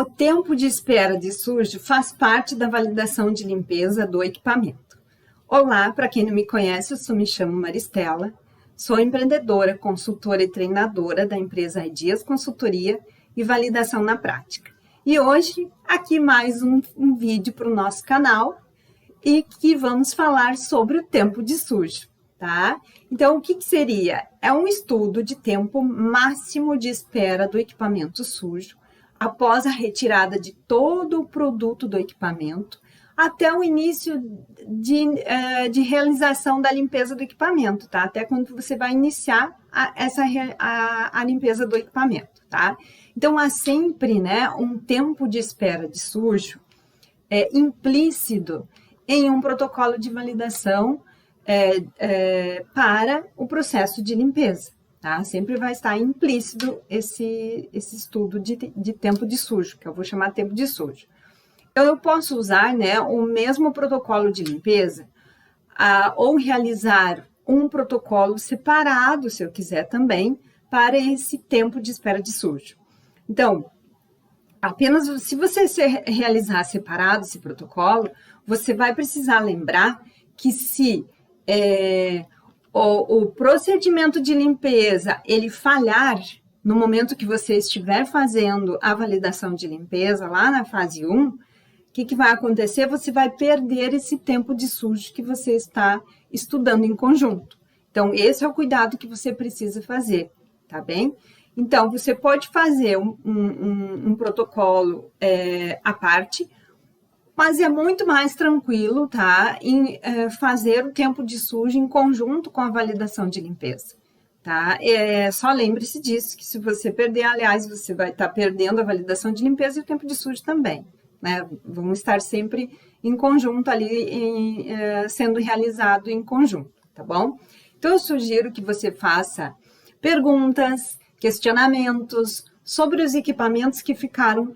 O tempo de espera de sujo faz parte da validação de limpeza do equipamento. Olá, para quem não me conhece, me chamo Maristela, sou empreendedora, consultora e treinadora da empresa Ideas Consultoria e Validação na Prática. E hoje, aqui mais um vídeo para o nosso canal e que vamos falar sobre o tempo de sujo, tá? Então, o que seria? É um estudo de tempo máximo de espera do equipamento sujo após a retirada de todo o produto do equipamento até o início de realização da limpeza do equipamento, tá? Até quando você vai iniciar a limpeza do equipamento, tá? Então, há sempre, né, um tempo de espera de sujo implícito em um protocolo de validação para o processo de limpeza, tá? Sempre vai estar implícito esse estudo de tempo de sujo, que eu vou chamar tempo de sujo. Então, eu posso usar, né, o mesmo protocolo de limpeza ou realizar um protocolo separado, se eu quiser também, para esse tempo de espera de sujo. Então, apenas se você realizar separado esse protocolo, você vai precisar lembrar que se o procedimento de limpeza ele falhar no momento que você estiver fazendo a validação de limpeza, lá na fase 1, o que vai acontecer? Você vai perder esse tempo de sujo que você está estudando em conjunto. Então, esse é o cuidado que você precisa fazer, tá bem? Então, você pode fazer um protocolo à parte, mas é muito mais tranquilo, tá? Em fazer o tempo de sujo em conjunto com a validação de limpeza, tá? Só lembre-se disso, que se você perder, aliás, você vai estar perdendo a validação de limpeza e o tempo de sujo também, né? Vão estar sempre em conjunto ali, sendo realizado em conjunto, tá bom? Então, eu sugiro que você faça perguntas, questionamentos sobre os equipamentos que ficaram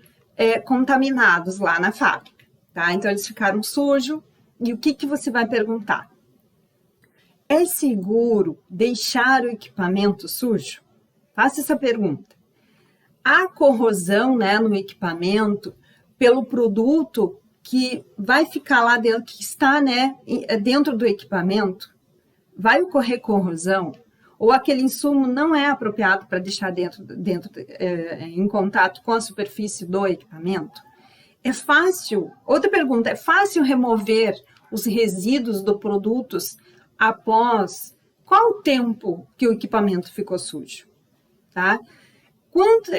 contaminados lá na fábrica, tá? Então, eles ficaram sujos e o que você vai perguntar? É seguro deixar o equipamento sujo? Faça essa pergunta. Há corrosão, né, no equipamento pelo produto que vai ficar lá dentro, que está, né, dentro do equipamento? Vai ocorrer corrosão? Ou aquele insumo não é apropriado para deixar em contato com a superfície do equipamento? É fácil, outra pergunta, é fácil remover os resíduos dos produtos após qual o tempo que o equipamento ficou sujo? Tá?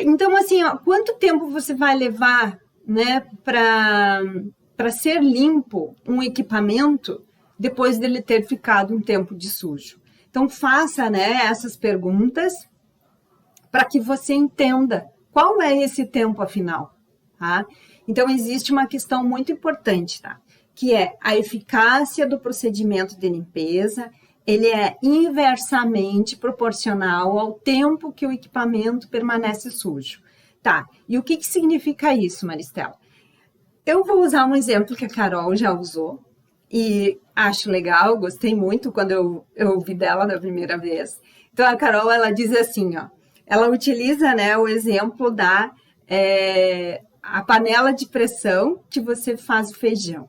Então, assim, quanto tempo você vai levar, né, para ser limpo um equipamento depois dele ter ficado um tempo de sujo? Então, faça, né, essas perguntas para que você entenda qual é esse tempo afinal, tá? Então, existe uma questão muito importante, tá? Que é a eficácia do procedimento de limpeza, ele é inversamente proporcional ao tempo que o equipamento permanece sujo, tá? E o que significa isso, Maristela? Eu vou usar um exemplo que a Carol já usou, e acho legal, gostei muito quando eu ouvi dela da primeira vez. Então, a Carol, ela diz assim, ó, ela utiliza, né, o exemplo da a panela de pressão que você faz o feijão,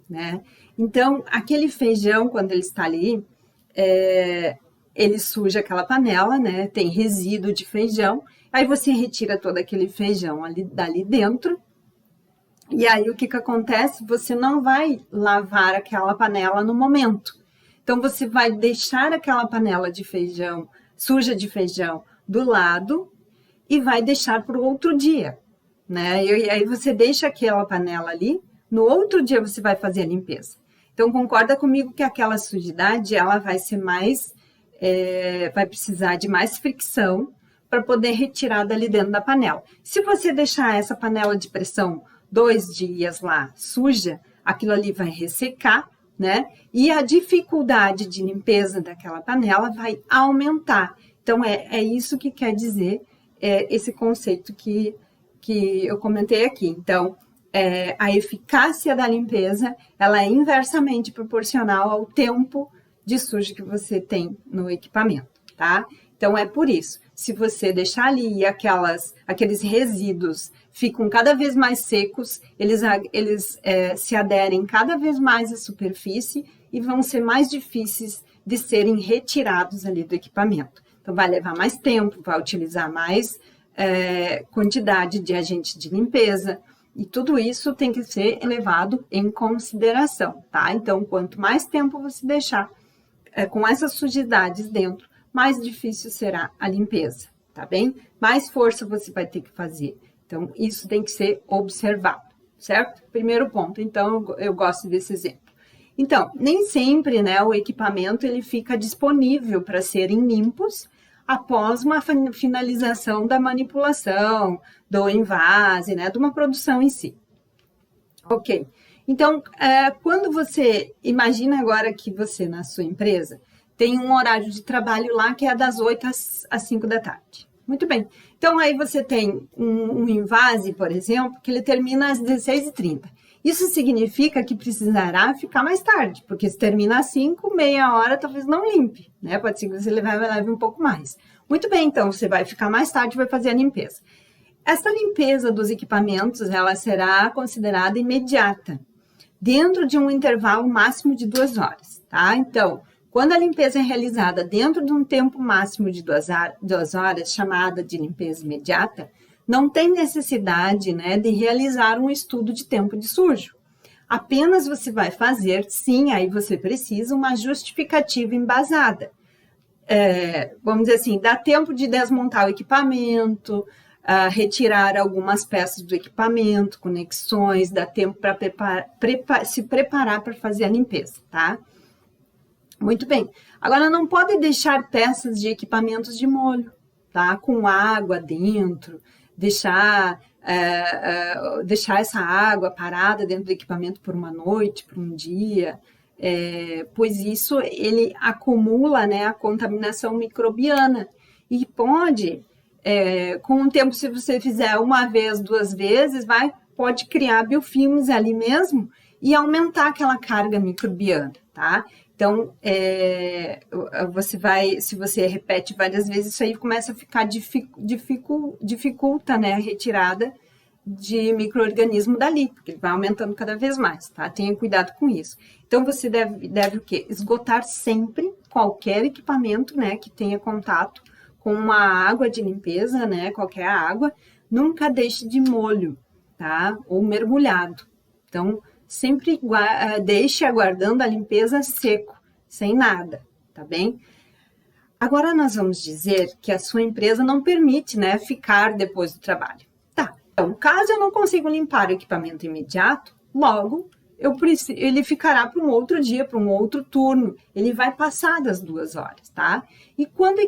né? Então, aquele feijão, quando ele está ali, ele suja aquela panela, né? Tem resíduo de feijão, aí você retira todo aquele feijão dali dentro. E aí, o que acontece? Você não vai lavar aquela panela no momento. Então, você vai deixar aquela panela de feijão, suja de feijão, do lado e vai deixar para o outro dia, né? E aí, você deixa aquela panela ali, no outro dia você vai fazer a limpeza. Então, concorda comigo que aquela sujidade, ela vai ser mais, vai precisar de mais fricção para poder retirar dali dentro da panela. Se você deixar essa panela de pressão 2 dias lá suja, aquilo ali vai ressecar, né? E a dificuldade de limpeza daquela panela vai aumentar. Então, é isso que quer dizer esse conceito que eu comentei aqui. Então, a eficácia da limpeza, ela é inversamente proporcional ao tempo de sujo que você tem no equipamento, tá? Então, é por isso, se você deixar ali aqueles resíduos ficam cada vez mais secos, eles se aderem cada vez mais à superfície e vão ser mais difíceis de serem retirados ali do equipamento. Então, vai levar mais tempo, vai utilizar mais quantidade de agente de limpeza, e tudo isso tem que ser levado em consideração, tá? Então, quanto mais tempo você deixar com essas sujidades dentro, mais difícil será a limpeza, tá bem? Mais força você vai ter que fazer. Então, isso tem que ser observado, certo? Primeiro ponto, então, eu gosto desse exemplo. Então, nem sempre, né, o equipamento ele fica disponível para serem limpos após uma finalização da manipulação, do envase, né, de uma produção em si. Ok. Então, quando você imagina agora que você, na sua empresa, tem um horário de trabalho lá que é das 8 às 5 da tarde. Muito bem. Então, aí você tem um envase, por exemplo, que ele termina às 16h30. Isso significa que precisará ficar mais tarde, porque se termina às 5, meia hora, talvez não limpe, né? Pode ser que você leve um pouco mais. Muito bem, então, você vai ficar mais tarde e vai fazer a limpeza. Essa limpeza dos equipamentos, ela será considerada imediata, dentro de um intervalo máximo de 2 horas, tá? Então, quando a limpeza é realizada dentro de um tempo máximo de 2 horas, chamada de limpeza imediata, não tem necessidade, né, de realizar um estudo de tempo de sujo. Apenas você vai fazer, sim, aí você precisa uma justificativa embasada. Vamos dizer assim, dá tempo de desmontar o equipamento, retirar algumas peças do equipamento, conexões, dá tempo para se preparar para fazer a limpeza, tá? Muito bem. Agora, não pode deixar peças de equipamentos de molho, tá? Com água dentro, deixar essa água parada dentro do equipamento por uma noite, por um dia, pois isso ele acumula, né, a contaminação microbiana e pode, com o tempo, se você fizer uma vez, 2 vezes, pode criar biofilmes ali mesmo e aumentar aquela carga microbiana, tá? Então, se você repete várias vezes, isso aí começa a ficar dificulta, né, a retirada de micro-organismo dali, porque ele vai aumentando cada vez mais, tá? Tenha cuidado com isso. Então, você deve o quê? Esgotar sempre qualquer equipamento, né, que tenha contato com uma água de limpeza, né, qualquer água, nunca deixe de molho, tá? Ou mergulhado. Então, sempre deixe aguardando a limpeza seco, sem nada, tá bem? Agora nós vamos dizer que a sua empresa não permite, né, ficar depois do trabalho. Tá, então, caso eu não consiga limpar o equipamento imediato, logo ele ficará para um outro dia, para um outro turno, ele vai passar das 2 horas, tá? E quando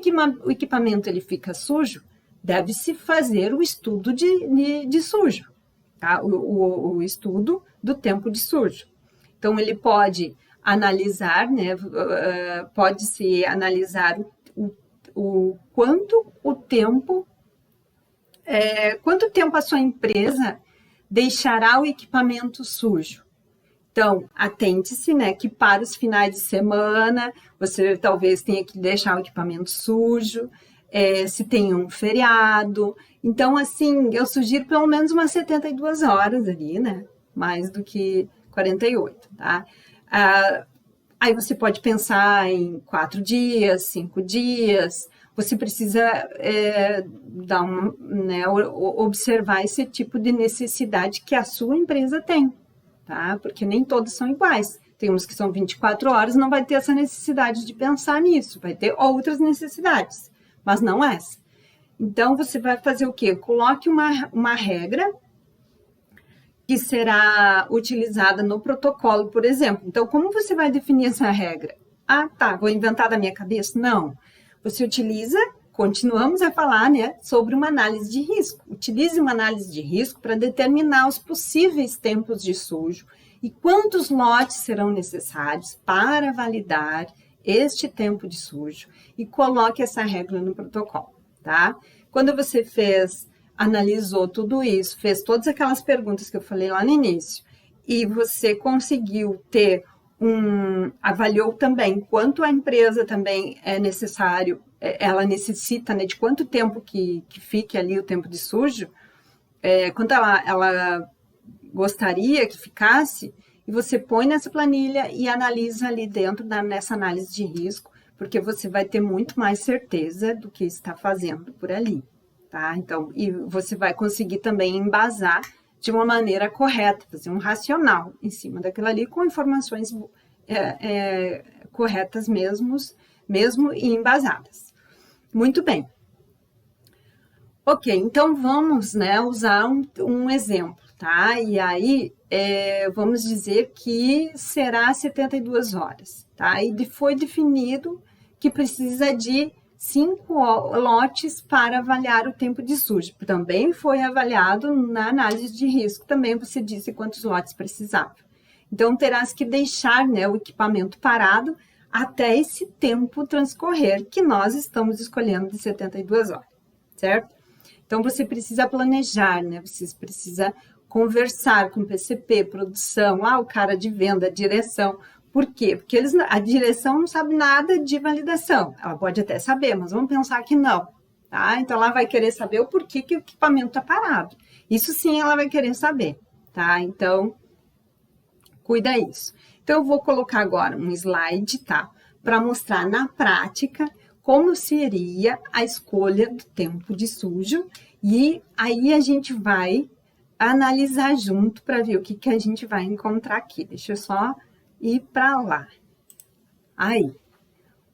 o equipamento ele fica sujo, deve-se fazer o estudo de sujo, tá? O estudo do tempo de sujo. Então, ele pode analisar, né? Pode-se analisar quanto tempo a sua empresa deixará o equipamento sujo. Então, atente-se, né, que para os finais de semana, você talvez tenha que deixar o equipamento sujo, se tem um feriado. Então, assim, eu sugiro pelo menos umas 72 horas ali, né, mais do que 48, tá? Aí você pode pensar em 4 dias, 5 dias, você precisa observar esse tipo de necessidade que a sua empresa tem, tá? Porque nem todos são iguais. Tem uns que são 24 horas, não vai ter essa necessidade de pensar nisso, vai ter outras necessidades, mas não essa. Então, você vai fazer o quê? Coloque uma regra que será utilizada no protocolo, por exemplo. Então, como você vai definir essa regra? Ah, tá, vou inventar da minha cabeça? Não. Você continuamos a falar, né, sobre uma análise de risco. Utilize uma análise de risco para determinar os possíveis tempos de sujo e quantos lotes serão necessários para validar este tempo de sujo e coloque essa regra no protocolo, tá? Quando você analisou tudo isso, fez todas aquelas perguntas que eu falei lá no início e você conseguiu avaliou também quanto a empresa também é necessário, ela necessita, né, de quanto tempo que fique ali o tempo de sujo, quanto ela gostaria que ficasse, e você põe nessa planilha e analisa ali dentro nessa análise de risco, porque você vai ter muito mais certeza do que está fazendo por ali, tá? Então, e você vai conseguir também embasar de uma maneira correta, fazer um racional em cima daquilo ali, com informações corretas mesmo e embasadas. Muito bem. Ok, então vamos, né, usar um exemplo, tá? E aí, vamos dizer que será 72 horas, tá? E foi definido que precisa de 5 lotes para avaliar o tempo de sujo. Também foi avaliado na análise de risco, também você disse quantos lotes precisava. Então, terás que deixar, né, o equipamento parado até esse tempo transcorrer, que nós estamos escolhendo de 72 horas, certo? Então, você precisa planejar, né? Você precisa conversar com o PCP, produção, o cara de venda, a direção. Por quê? Porque a direção não sabe nada de validação. Ela pode até saber, mas vamos pensar que não, tá? Então, ela vai querer saber o porquê que o equipamento está parado. Isso sim, ela vai querer saber, tá? Então, cuida isso. Então, eu vou colocar agora um slide, tá? Para mostrar na prática como seria a escolha do tempo de sujo, e aí a gente vai analisar junto para ver o que a gente vai encontrar aqui. Deixa eu só ir para lá. Aí,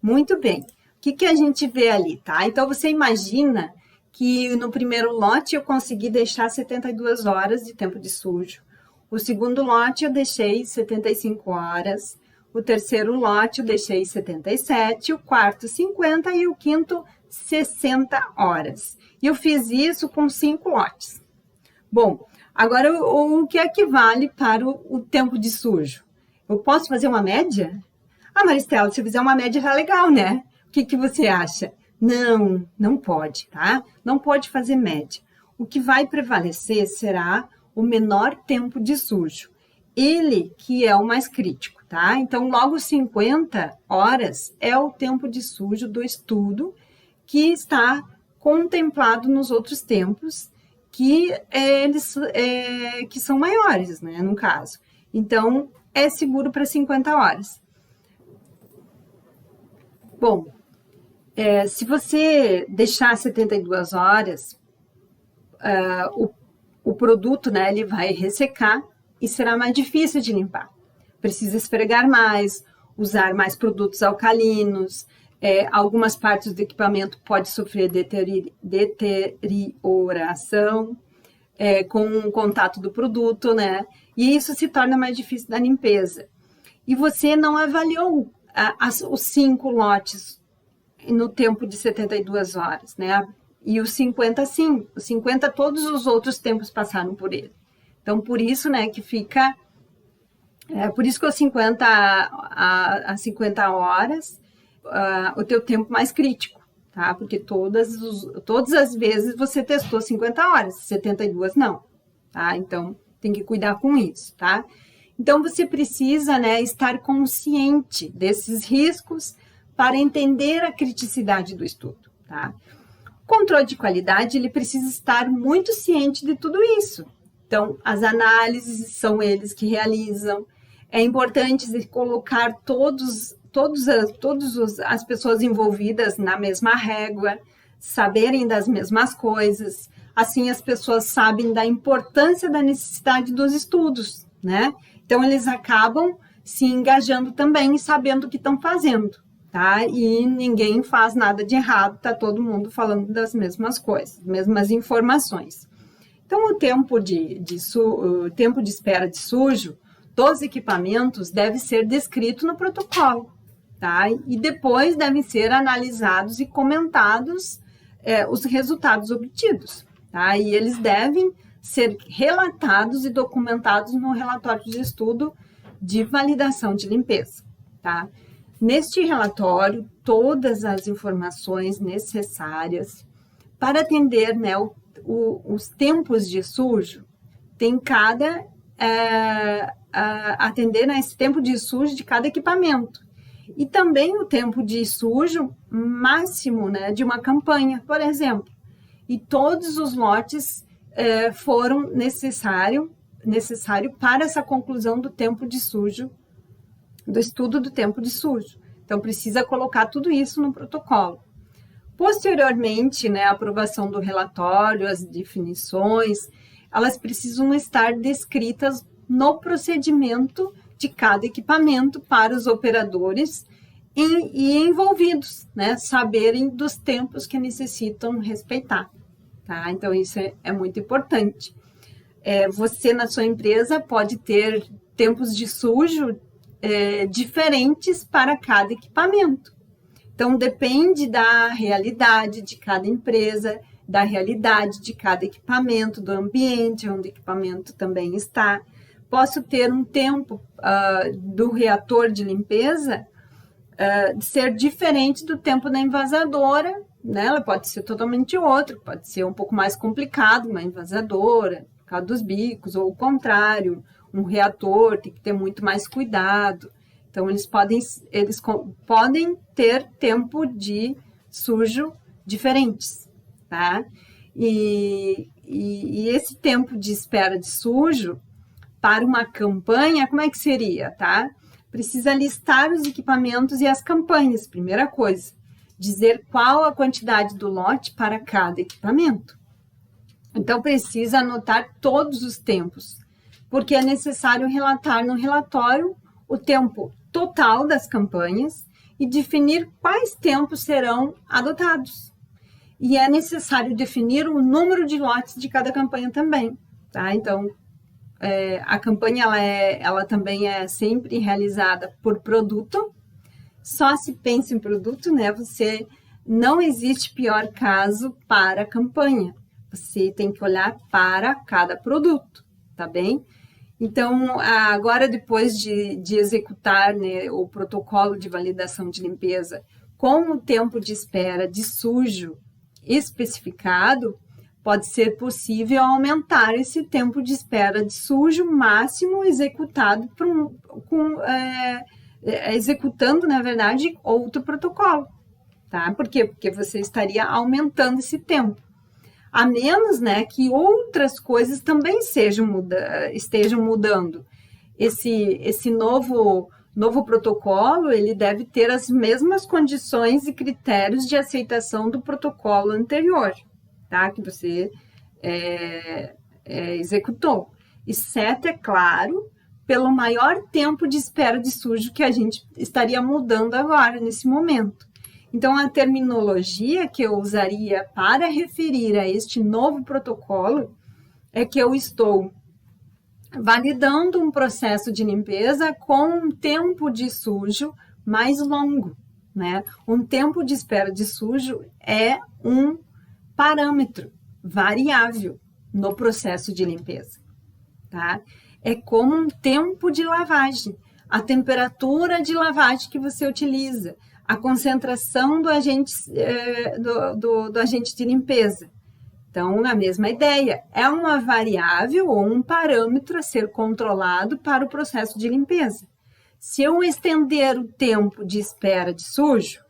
muito bem. O que a gente vê ali, tá? Então, você imagina que no primeiro lote eu consegui deixar 72 horas de tempo de sujo. O segundo lote eu deixei 75 horas. O terceiro lote eu deixei 77, o quarto 50 e o quinto 60 horas. E eu fiz isso com 5 lotes. Bom, agora o que equivale para o tempo de sujo? Eu posso fazer uma média? Maristela, se eu fizer uma média tá legal, né? O que você acha? Não, não pode, tá? Não pode fazer média. O que vai prevalecer será o menor tempo de sujo. Ele que é o mais crítico, tá? Então, logo 50 horas é o tempo de sujo do estudo que está contemplado nos outros tempos, que que são maiores, né, no caso. Então, é seguro para 50 horas. Bom, se você deixar 72 horas, o produto, né, ele vai ressecar e será mais difícil de limpar. Precisa esfregar mais, usar mais produtos alcalinos, algumas partes do equipamento podem sofrer deterioração com o contato do produto, né? E isso se torna mais difícil da limpeza. E você não avaliou os 5 lotes no tempo de 72 horas, né? E os 50, sim. Os 50, todos os outros tempos passaram por ele. Então, por isso, né, que fica... por isso que os 50 a 50 horas, o teu tempo mais crítico, tá? Porque todas as vezes você testou 50 horas, 72 não, tá? Então, tem que cuidar com isso, tá? Então, você precisa, né, estar consciente desses riscos para entender a criticidade do estudo, tá? O controle de qualidade, ele precisa estar muito ciente de tudo isso. Então, as análises são eles que realizam. É importante colocar todas as pessoas envolvidas na mesma régua, saberem das mesmas coisas. Assim, as pessoas sabem da importância da necessidade dos estudos, né? Então, eles acabam se engajando também e sabendo o que estão fazendo, tá? E ninguém faz nada de errado, tá todo mundo falando das mesmas coisas, mesmas informações. Então, o tempo de espera de sujo dos equipamentos deve ser descrito no protocolo, tá? E depois devem ser analisados e comentados os resultados obtidos, tá? E eles devem ser relatados e documentados no relatório de estudo de validação de limpeza, tá? Neste relatório, todas as informações necessárias para atender, né, os tempos de sujo, tem atender a esse tempo de sujo de cada equipamento. E também o tempo de sujo máximo, né, de uma campanha, por exemplo. E todos os lotes foram necessário para essa conclusão do tempo de sujo, do estudo do tempo de sujo. Então, precisa colocar tudo isso no protocolo. Posteriormente, né, a aprovação do relatório, as definições, elas precisam estar descritas no procedimento de cada equipamento para os operadores e envolvidos, né, saberem dos tempos que necessitam respeitar. Tá? Então, isso é muito importante. Você, na sua empresa, pode ter tempos de sujo diferentes para cada equipamento. Então, depende da realidade de cada empresa, da realidade de cada equipamento, do ambiente onde o equipamento também está. Posso ter um tempo do reator de limpeza ser diferente do tempo da envasadora, né? Ela pode ser totalmente outro, pode ser um pouco mais complicado, uma envasadora, por causa dos bicos, ou o contrário, um reator tem que ter muito mais cuidado. Então, eles podem ter tempo de sujo diferentes, tá? E esse tempo de espera de sujo para uma campanha, como é que seria, tá? Precisa listar os equipamentos e as campanhas, primeira coisa. Dizer qual a quantidade do lote para cada equipamento. Então, precisa anotar todos os tempos, porque é necessário relatar no relatório o tempo total das campanhas e definir quais tempos serão adotados. E é necessário definir o número de lotes de cada campanha também, tá? Então, a campanha ela também é sempre realizada por produto. Só se pensa em produto, né? Não existe pior caso para a campanha. Você tem que olhar para cada produto, tá bem? Então, agora depois de executar, né, o protocolo de validação de limpeza com o tempo de espera de sujo especificado, pode ser possível aumentar esse tempo de espera de sujo máximo executado executando, na verdade, outro protocolo, tá? Por quê? Porque você estaria aumentando esse tempo. A menos, né, que outras coisas também estejam mudando. Esse novo protocolo, ele deve ter as mesmas condições e critérios de aceitação do protocolo anterior, tá? Que você executou. Exceto, é claro, pelo maior tempo de espera de sujo que a gente estaria mudando agora, nesse momento. Então, a terminologia que eu usaria para referir a este novo protocolo é que eu estou validando um processo de limpeza com um tempo de sujo mais longo, né? Um tempo de espera de sujo é um parâmetro variável no processo de limpeza, tá? É como um tempo de lavagem, a temperatura de lavagem que você utiliza, a concentração do agente, do agente de limpeza. Então, a mesma ideia, é uma variável ou um parâmetro a ser controlado para o processo de limpeza. Se eu estender o tempo de espera de sujo,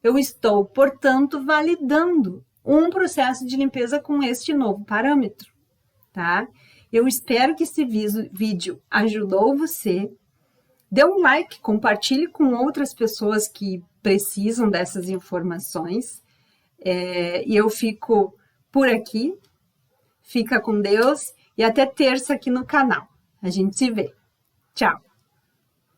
eu estou, portanto, validando um processo de limpeza com este novo parâmetro, tá? Eu espero que esse vídeo ajudou você. Dê um like, compartilhe com outras pessoas que precisam dessas informações. E eu fico por aqui. Fica com Deus e até terça aqui no canal. A gente se vê. Tchau!